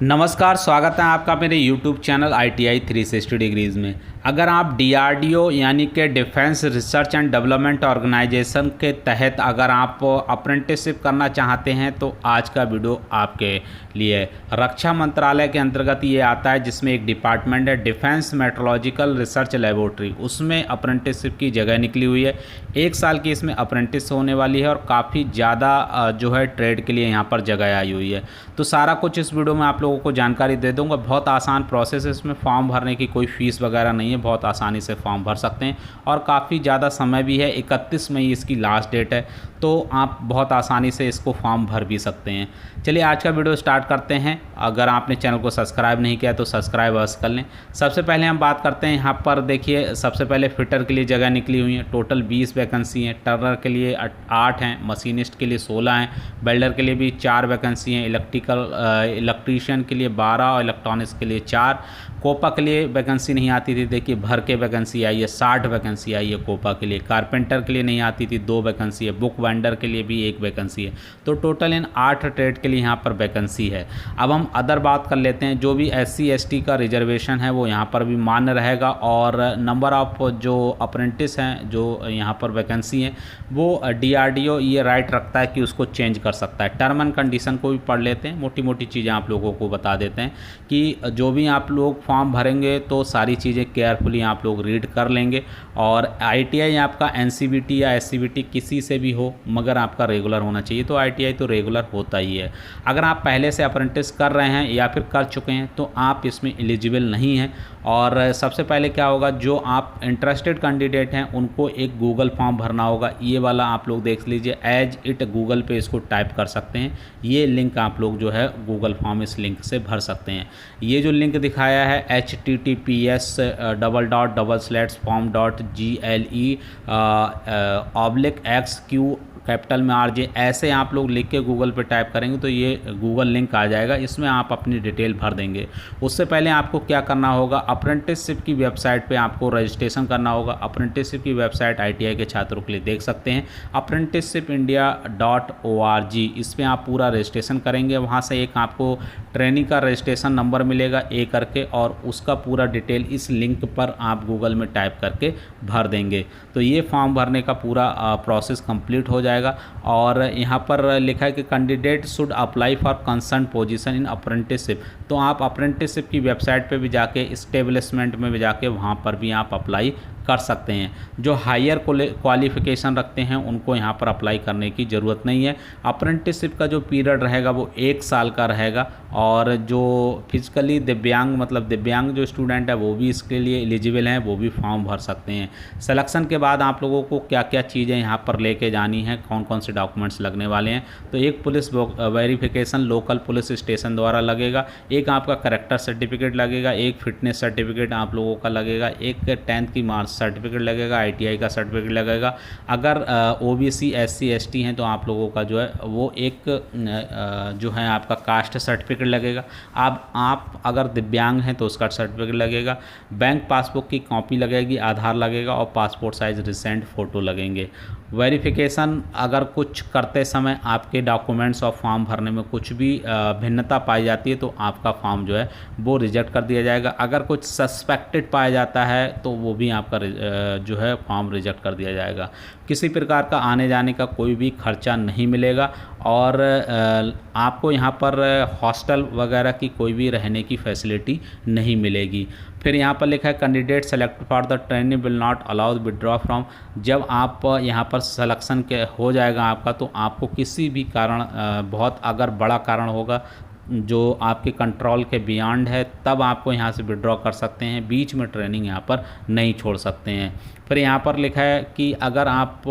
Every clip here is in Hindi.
नमस्कार, स्वागत है आपका मेरे YouTube चैनल ITI 360 डिग्रीज़ में। अगर आप DRDO यानी कि defence research and development organisation के तहत अगर आप अप्रेंटिसशिप करना चाहते हैं तो आज का वीडियो आपके लिए। रक्षा मंत्रालय के अंतर्गत ये आता है, जिसमें एक डिपार्टमेंट है डिफेंस मेट्रोलॉजिकल रिसर्च लेबोरेटरी, उसमें अप्रेंटिसशिप की जगह निकली हुई है। 1 साल की इसमें अप्रेंटिस होने वाली है और काफ़ी ज़्यादा जो है ट्रेड के लिए यहाँ पर जगह आई हुई है। तो सारा कुछ इस वीडियो में आप लोगों को जानकारी दे दूंगा। बहुत आसान प्रोसेस है, इसमें फॉर्म भरने की कोई फ़ीस वगैरह नहीं है, बहुत आसानी से फॉर्म भर सकते हैं और काफ़ी ज़्यादा समय भी है। 31 मई इसकी लास्ट डेट है, तो आप बहुत आसानी से इसको फॉर्म भर भी सकते हैं। चलिए आज का वीडियो स्टार्ट करते हैं। अगर आपने चैनल को सब्सक्राइब नहीं किया तो सब्सक्राइब अवश्य कर लें। सबसे पहले हम बात करते हैं, यहाँ पर देखिए सबसे पहले फिटर के लिए जगह निकली हुई है। टोटल 20 वैकेंसी हैं। टर्नर के लिए 8 हैं, मशीनिस्ट के लिए 16 हैं, वेल्डर के लिए भी 4 वैकेंसी हैं, इलेक्ट्रीशियन के लिए 12 और इलेक्ट्रॉनिक्स के लिए 4। कोपा के लिए वैकेंसी नहीं आती थी, देखिए भर के वैकेंसी आई है, 60 वैकेंसी आई है कोपा के लिए। कारपेंटर के लिए नहीं आती थी, 2 वैकेंसी है। बुक वेंडर के लिए भी 1 वैकेंसी है। तो टोटल इन 8 ट्रेड के लिए यहाँ पर वैकेंसी है। अब हम अदर बात कर लेते हैं। जो भी SC ST का रिजर्वेशन है वो यहाँ पर भी मान्य रहेगा और नंबर ऑफ जो अप्रेंटिस हैं जो यहाँ पर वैकेंसी हैं वो DRDO ये राइट रखता है कि उसको चेंज कर सकता है। टर्म एंड कंडीशन को भी पढ़ लेते हैं, मोटी मोटी चीज़ें आप लोगों को बता देते हैं कि जो भी आप लोग फॉर्म भरेंगे तो सारी चीज़ें केयरफुली आप लोग रीड कर लेंगे। और ITI आपका NCVT या SCVT किसी से भी हो, मगर आपका रेगुलर होना चाहिए। तो ITI तो रेगुलर होता ही है। अगर आप पहले से अप्रेंटिस कर रहे हैं या फिर कर चुके हैं तो आप इसमें एलिजिबल नहीं हैं। और सबसे पहले क्या होगा, जो आप इंटरेस्टेड कैंडिडेट हैं उनको एक गूगल फॉर्म भरना होगा। ये वाला आप लोग देख लीजिए, एज इट गूगल पे इसको टाइप कर सकते हैं। ये लिंक आप लोग जो है गूगल फॉर्म इस लिंक से भर सकते हैं। ये जो लिंक दिखाया है https://form.gle/XQ कैपिटल में RJ, ऐसे आप लोग लिख के गूगल पे टाइप करेंगे तो ये गूगल लिंक आ जाएगा। इसमें आप अपनी डिटेल भर देंगे। उससे पहले आपको क्या करना होगा, अप्रेंटिसशिप की वेबसाइट पे आपको रजिस्ट्रेशन करना होगा। अप्रेंटिसशिप की वेबसाइट ITI के छात्रों के लिए देख सकते हैं, apprenticeshipindia.org। इस पर आप पूरा रजिस्ट्रेशन करेंगे। वहाँ से एक आपको ट्रेनिंग का रजिस्ट्रेशन नंबर मिलेगा A करके, और उसका पूरा डिटेल इस लिंक पर आप गूगल में टाइप करके भर देंगे। तो ये फॉर्म भरने का पूरा प्रोसेस कंप्लीट हो जाएगा। और यहाँ पर लिखा है कि candidate should apply for concern position in apprenticeship. तो आप अप्रेंटिसशिप की वेबसाइट पे भी जाके, इस्टेब्लिशमेंट में भी जाके वहाँ पर भी आप अप्लाई कर सकते हैं। जो हायर क्वालिफिकेशन रखते हैं उनको यहाँ पर अप्लाई करने की ज़रूरत नहीं है। अप्रेंटिसशिप का जो पीरियड रहेगा वो 1 साल का रहेगा। और जो फिजिकली दिव्यांग, मतलब दिव्यांग जो स्टूडेंट है वो भी इसके लिए एलिजिबल हैं, वो भी फॉर्म भर सकते हैं। सिलेक्शन के बाद आप लोगों को क्या क्या चीज़ें यहाँ पर लेके जानी है, कौन कौन से डॉक्यूमेंट्स लगने वाले हैं। तो एक police verification local police station द्वारा लगेगा, एक आपका करेक्टर सर्टिफिकेट लगेगा, एक फिटनेस सर्टिफिकेट आप लोगों का लगेगा, एक 10th की मार्क्स सर्टिफिकेट लगेगा, ITI का सर्टिफिकेट लगेगा। अगर OBC SC ST हैं तो आप लोगों का जो है वो एक जो है आपका कास्ट सर्टिफिकेट लगेगा। आप अगर दिव्यांग हैं तो उसका सर्टिफिकेट लगेगा। बैंक पासबुक की कॉपी लगेगी, आधार लगेगा और पासपोर्ट साइज़ रिसेंट फ़ोटो लगेंगे। वेरिफिकेशन अगर कुछ करते समय आपके डॉक्यूमेंट्स और फॉर्म भरने में कुछ भी भिन्नता पाई जाती है तो आपका फॉर्म जो है वो रिजेक्ट कर दिया जाएगा। अगर कुछ सस्पेक्टेड पाया जाता है तो वो भी आपका जो है फॉर्म रिजेक्ट कर दिया जाएगा। किसी प्रकार का आने जाने का कोई भी खर्चा नहीं मिलेगा और आपको यहाँ पर हॉस्टल वगैरह की कोई भी रहने की फैसिलिटी नहीं मिलेगी। फिर यहाँ पर लिखा है candidate select for the training will not allowed withdraw from. जब आप यहाँ पर सिलेक्शन के हो जाएगा आपका, तो आपको किसी भी कारण, बहुत अगर बड़ा कारण होगा जो आपके कंट्रोल के बियॉन्ड है, तब आपको यहाँ से विड्रॉ कर सकते हैं। बीच में ट्रेनिंग यहाँ पर नहीं छोड़ सकते हैं। फिर यहाँ पर लिखा है कि अगर आप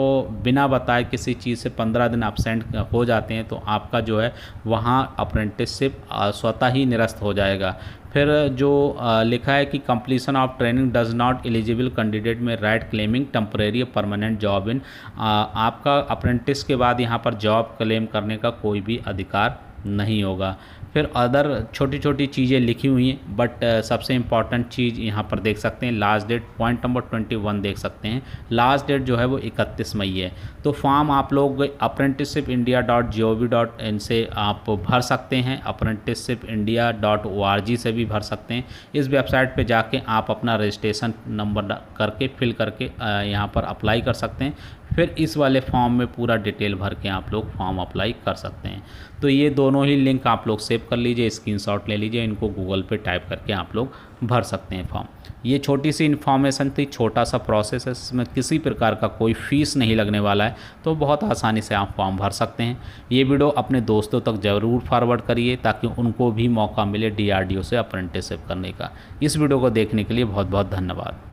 बिना बताए किसी चीज़ से 15 दिन एब्सेंट हो जाते हैं तो आपका जो है वहाँ अप्रेंटिसशिप स्वतः ही निरस्त हो जाएगा। फिर जो लिखा है कि completion of training does not eligible candidate में right claiming temporary permanent job in. आपका अप्रेंटिस के बाद यहाँ पर जॉब क्लेम करने का कोई भी अधिकार नहीं होगा। फिर अदर छोटी छोटी चीज़ें लिखी हुई हैं, बट सबसे इम्पॉर्टेंट चीज़ यहाँ पर देख सकते हैं लास्ट डेट, पॉइंट नंबर 21 देख सकते हैं, लास्ट डेट जो है वो 31 मई है। तो फॉर्म आप लोग apprenticeshipindia.gov.in से आप भर सकते हैं, apprenticeshipindia.org से भी भर सकते हैं। इस वेबसाइट पे जाके आप अपना रजिस्ट्रेशन नंबर करके फिल करके यहाँ पर अप्लाई कर सकते हैं। फिर इस वाले फॉर्म में पूरा डिटेल भर के आप लोग फॉर्म अप्लाई कर सकते हैं। तो ये दोनों ही लिंक आप लोग सेव कर लीजिए, स्क्रीनशॉट ले लीजिए, इनको गूगल पे टाइप करके आप लोग भर सकते हैं फॉर्म। ये छोटी सी इन्फॉर्मेशन थी, छोटा सा प्रोसेस है, इसमें किसी प्रकार का कोई फ़ीस नहीं लगने वाला है, तो बहुत आसानी से आप फॉर्म भर सकते हैं। ये वीडियो अपने दोस्तों तक ज़रूर फॉरवर्ड करिए ताकि उनको भी मौका मिले DRDO से अप्रेंटिसशिप करने का। इस वीडियो को देखने के लिए बहुत बहुत धन्यवाद।